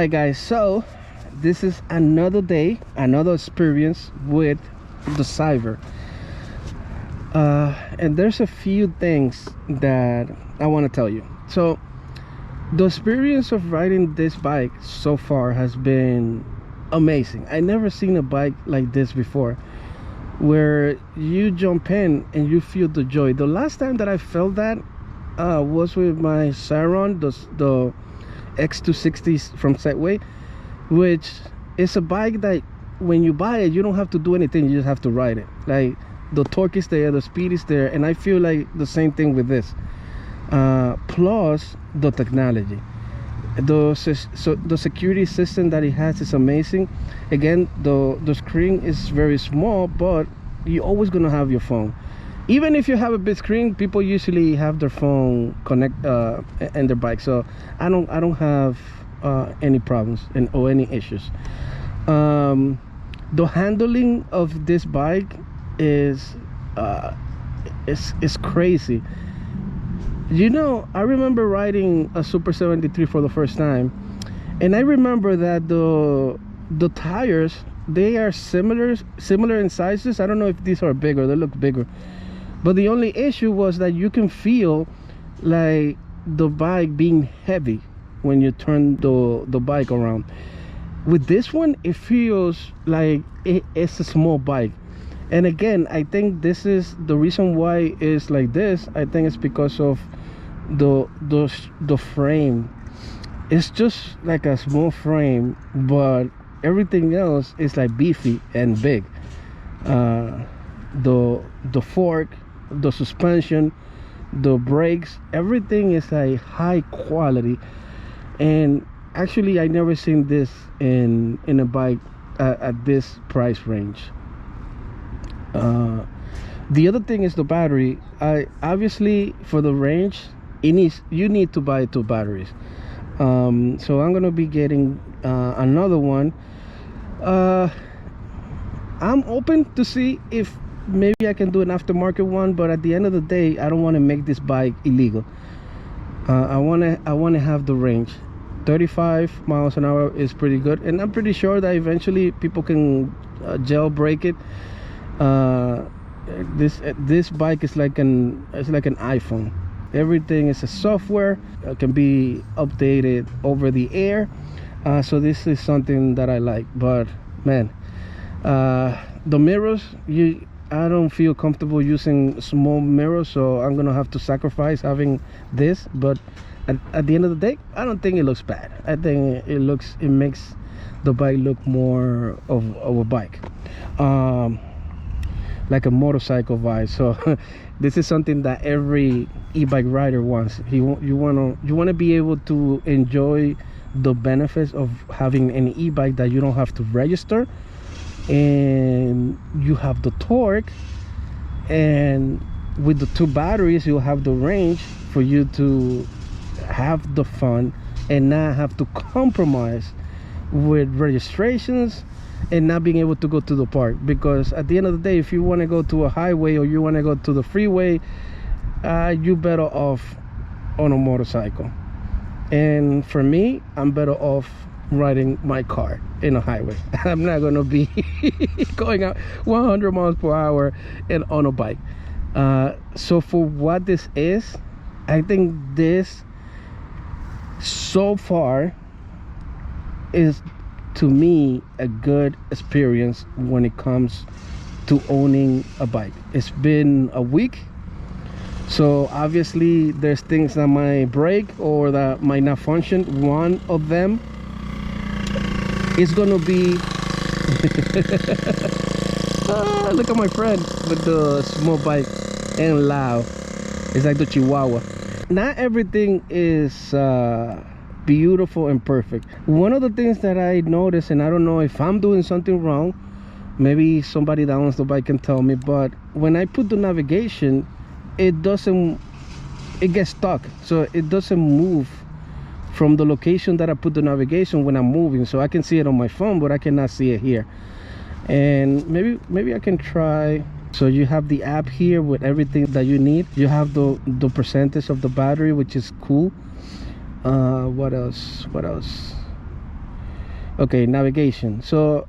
right, guys, so this is another day, another experience with the Xyber. And there's a few things that I want to tell you. So the experience of riding this bike so far has been amazing. I never seen a bike like this before, where you jump in and you feel the joy. The last time that I felt that was with my Saron, the X260 from Segway, which is a bike that when you buy it, you don't have to do anything, you just have to ride it. Like, the torque is there, the speed is there, and I feel like the same thing with this. Plus the technology, the security system that it has is amazing. Again, the screen is very small, but you're always gonna have your phone. Even if you have a big screen, people usually have their phone connect and their bike, so I don't have any problems or any issues. The handling of this bike is crazy. You know, I remember riding a Super 73 for the first time, and I remember that the tires, they are similar in sizes. I don't know if these are bigger, they look bigger, but the only issue was that you can feel like the bike being heavy when you turn the bike around. With this one, it feels like it's a small bike. And again, I think this is the reason why it's like this. I think it's because of the frame. It's just like a small frame, but everything else is like beefy and big. The fork, the suspension, the brakes, everything is like high quality. And actually, I never seen this in a bike at this price range. The other thing is the battery. Obviously, for the range, you need to buy 2 batteries. So I'm gonna be getting another one. I'm open to see if maybe I can do an aftermarket one, but at the end of the day, I don't want to make this bike illegal. I want to have the range. 35 miles an hour is pretty good, and I'm pretty sure that eventually people can jailbreak it. This bike is like an iPhone. Everything is a software, can be updated over the air. So this is something that I like. But man, the mirrors, I don't feel comfortable using small mirrors, so I'm gonna have to sacrifice having this. But at the end of the day, I don't think it looks bad. I think it makes the bike look more of a bike, like a motorcycle vibe. So this is something that every e-bike rider wants. You want to be able to enjoy the benefits of having an e-bike that you don't have to register, and you have the torque, and with the 2 batteries you'll have the range for you to have the fun and not have to compromise with registrations and not being able to go to the park. Because at the end of the day, if you want to go to a highway or you want to go to the freeway, you better off on a motorcycle. And for me, I'm better off riding my car in a highway. I'm not gonna be going out 100 miles per hour and on a bike. So for what this is, I think this so far is, to me, a good experience when it comes to owning a bike. It's been a week, so obviously there's things that might break or that might not function. One of them is gonna be look at my friend with the small bike and loud. It's like the Chihuahua. Not everything is beautiful and perfect. One of the things that I noticed, and I don't know if I'm doing something wrong, maybe somebody that owns the bike can tell me, but when I put the navigation, it gets stuck, so it doesn't move from the location that I put the navigation when I'm moving. So I can see it on my phone, but I cannot see it here. And maybe I can try. So you have the app here with everything that you need. You have the percentage of the battery, which is cool. What else? Okay, navigation. So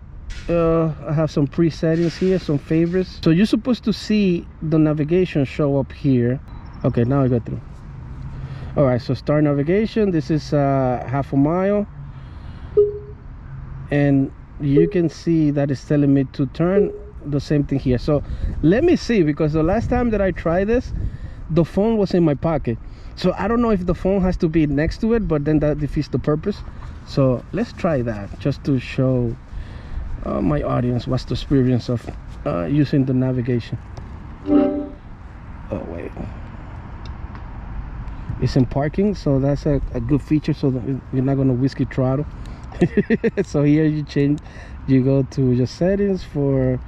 I have some presettings here, some favorites. So you're supposed to see the navigation show up here. Okay, now I got through. All right, so start navigation. This is half a mile, and you can see that it's telling me to turn. The same thing here. So let me see, because the last time that I tried this, the phone was in my pocket. So I don't know if the phone has to be next to it, but then that defeats the purpose. So let's try that, just to show my audience what's the experience of using the navigation. Oh wait, it's in parking, so that's a good feature, so that you're not gonna whiskey throttle. So here you go to your settings for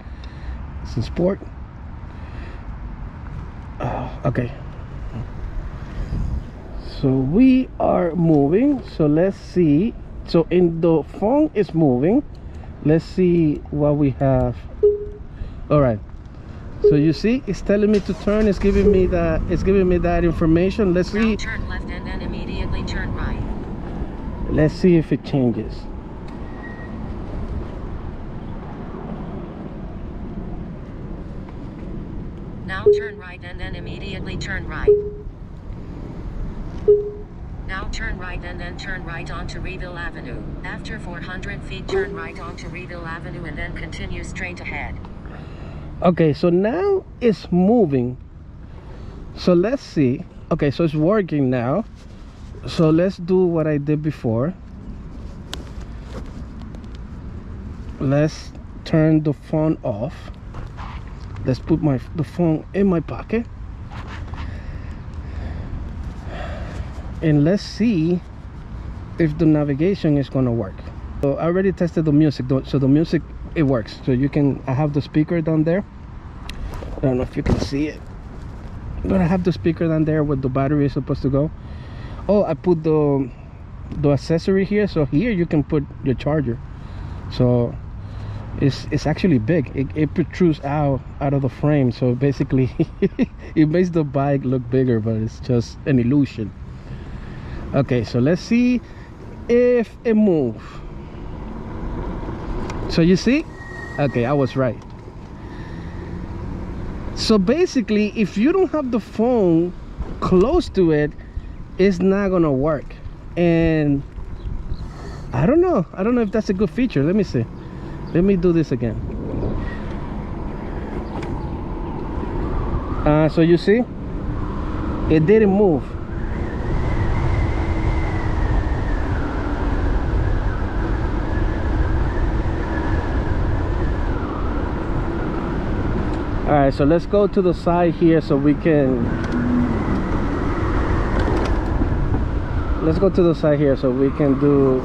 some sport. Okay, so we are moving. So let's see. So in the phone is moving. Let's see what we have. All right, so you see it's telling me to turn. It's giving me that information. Let's see. Turn left and then immediately turn right. Let's see if it changes. Now turn right and then immediately turn right. Now turn right and then turn right onto Reeville Avenue. After 400 feet, turn right onto Reeville Avenue and then continue straight ahead. Okay, so now it's moving. So let's see. Okay, so it's working now. So let's do what I did before. Let's turn the phone off. Let's put the phone in my pocket, and let's see if the navigation is gonna work. So I already tested the music, so the music, it works. So you can, I have the speaker down there. I don't know if you can see it, but I have the speaker down there where the battery is supposed to go. Oh, I put the accessory here, so here you can put your charger. So it's actually big. It protrudes out of the frame, so basically it makes the bike look bigger, but it's just an illusion. Okay, so let's see if it moves. So you see, okay, I was right. So basically, if you don't have the phone close to it, it's not gonna work. And I don't know if that's a good feature. Let me see. Let me do this again. So you see, it didn't move. All right, so let's go to the side here so we can. Let's go to the side here so we can do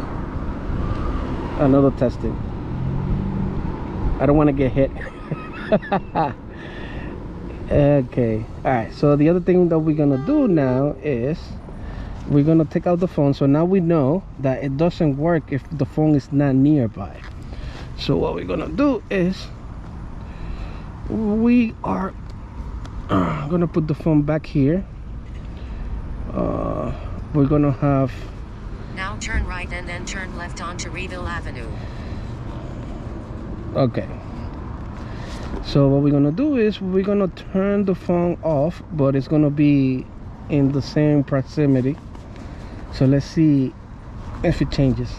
another testing. I don't want to get hit. Okay, all right, so the other thing that we're gonna do now is we're gonna take out the phone. So now we know that it doesn't work if the phone is not nearby. So what we're gonna do is we are gonna put the phone back here. We're gonna have, now turn right and then turn left onto Reeville Avenue. okay, so what we're gonna do is we're gonna turn the phone off, but it's gonna be in the same proximity. So let's see if it changes.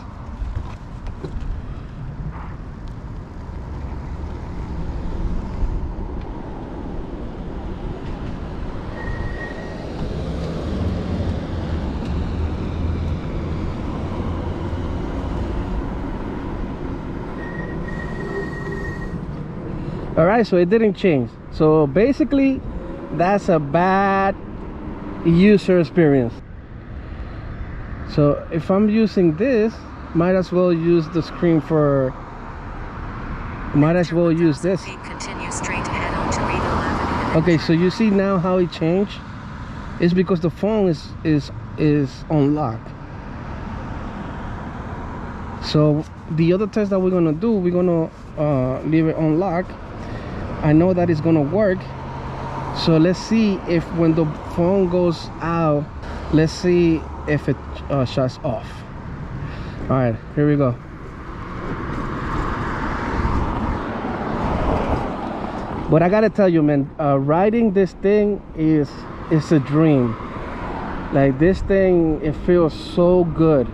All right, so it didn't change. So basically that's a bad user experience. So if I'm using this, might as well use the screen for, might as well use this. Continue straight ahead onto Reeville Avenue. Okay, so you see now how it changed? It's because the phone is on lock. So the other test that we're gonna do, we're gonna leave it on lock. I know that it's gonna work. So let's see if when the phone goes out, let's see if it shuts off. All right, here we go. But I gotta tell you, man, riding this thing is a dream. Like, this thing, it feels so good.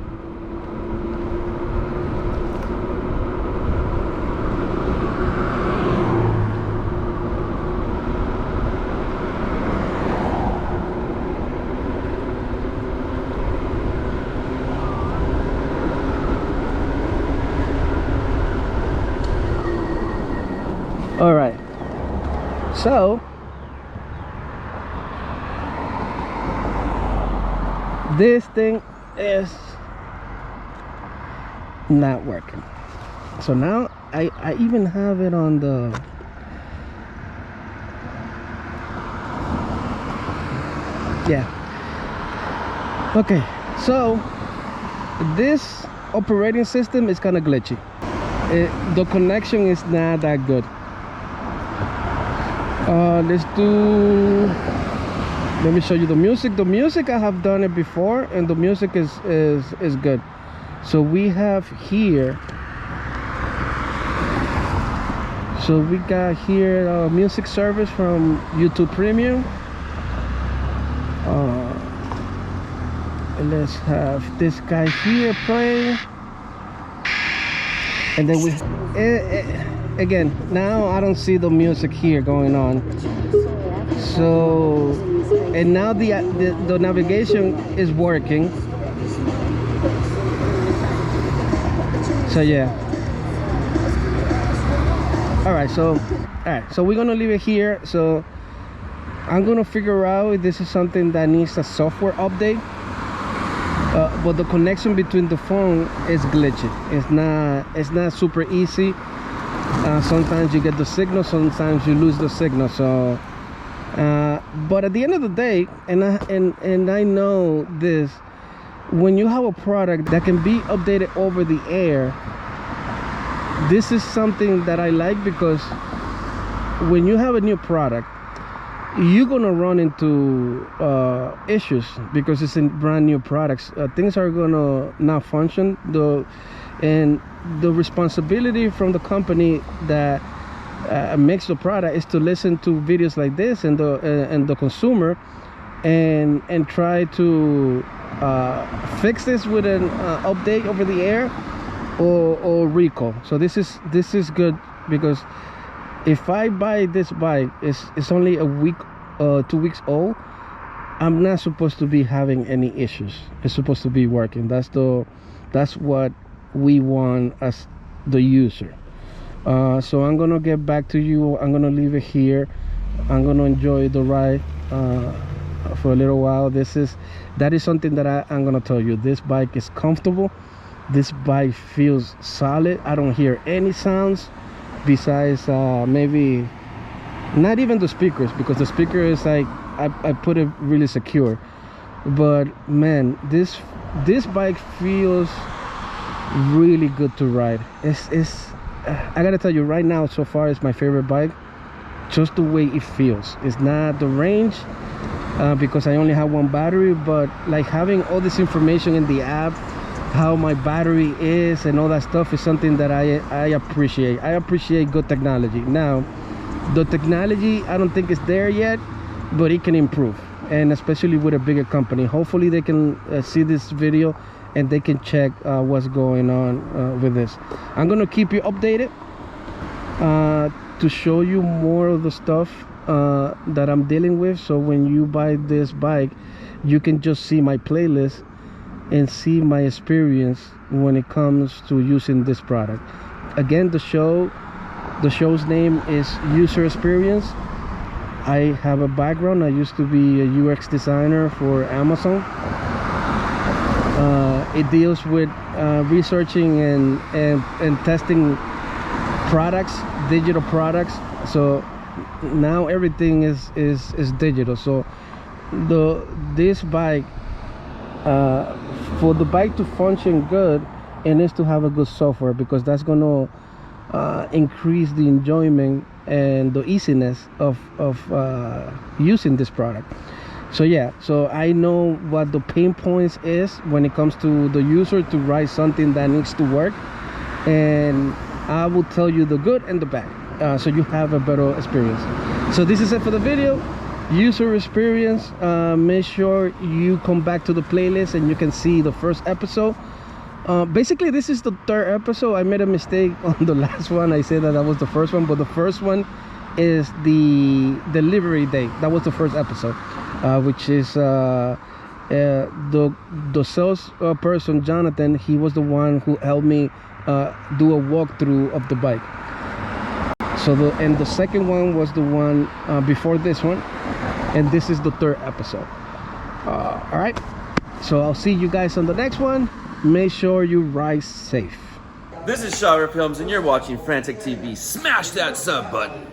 All right, so this thing is not working. So now I even have it on the okay, so this operating system is kind of glitchy. The connection is not that good. Let me show you the music. The music, I have done it before, and the music is good. So we have here, so we got here a music service from YouTube Premium. Let's have this guy here play, and then we again, now I don't see the music here going on. So, and now the navigation is working. So yeah. All right, so we're gonna leave it here. So I'm gonna figure out if this is something that needs a software update. But the connection between the phone is glitchy. It's not super easy. Sometimes you get the signal, sometimes you lose the signal. So but at the end of the day, and I know this, when you have a product that can be updated over the air, this is something that I like, because when you have a new product, you're gonna run into issues because it's in brand new products. Things are gonna not function. And the responsibility from the company that makes the product is to listen to videos like this and the consumer, and try to fix this with an update over the air or recall. So this is good, because if I buy this bike, it's only a week 2 weeks old, I'm not supposed to be having any issues. It's supposed to be working. That's what we want as the user. So I'm gonna get back to you. I'm gonna leave it here. I'm gonna enjoy the ride for a little while. That is something that I'm gonna tell you. This bike is comfortable. This bike feels solid. I don't hear any sounds besides maybe not even the speakers, because the speaker is like I put it really secure. But man, this bike feels really good to ride. I gotta tell you right now, so far it's my favorite bike, just the way it feels. It's not the range, because I only have one battery, but like having all this information in the app, how my battery is and all that stuff, is something that I appreciate. I appreciate good technology. Now the technology, I don't think it's there yet, but it can improve, and especially with a bigger company. Hopefully they can see this video and they can check what's going on with this. I'm gonna keep you updated to show you more of the stuff that I'm dealing with. So when you buy this bike, you can just see my playlist and see my experience when it comes to using this product. Again, the show's name is User Experience. I have a background. I used to be a UX designer for Amazon. It deals with researching and testing products, digital products. So now everything is digital. So this bike, for the bike to function good, it needs to have a good software, because that's gonna increase the enjoyment and the easiness of using this product. So yeah, so I know what the pain points is when it comes to the user to write something that needs to work, and I will tell you the good and the bad. so you have a better experience. So this is it for the video. User experience. Make sure you come back to the playlist and you can see the first episode. Basically this is the third episode. I made a mistake on the last one. I said that was the first one, but the first one is the delivery date. That was the first episode, which is the sales person, Jonathan. He was the one who helped me do a walkthrough of the bike. So the second one was the one before this one, and this is the third episode. All right, so I'll see you guys on the next one. Make sure you ride safe. This is Xyber Films, and you're watching Frantic TV. Smash that sub button.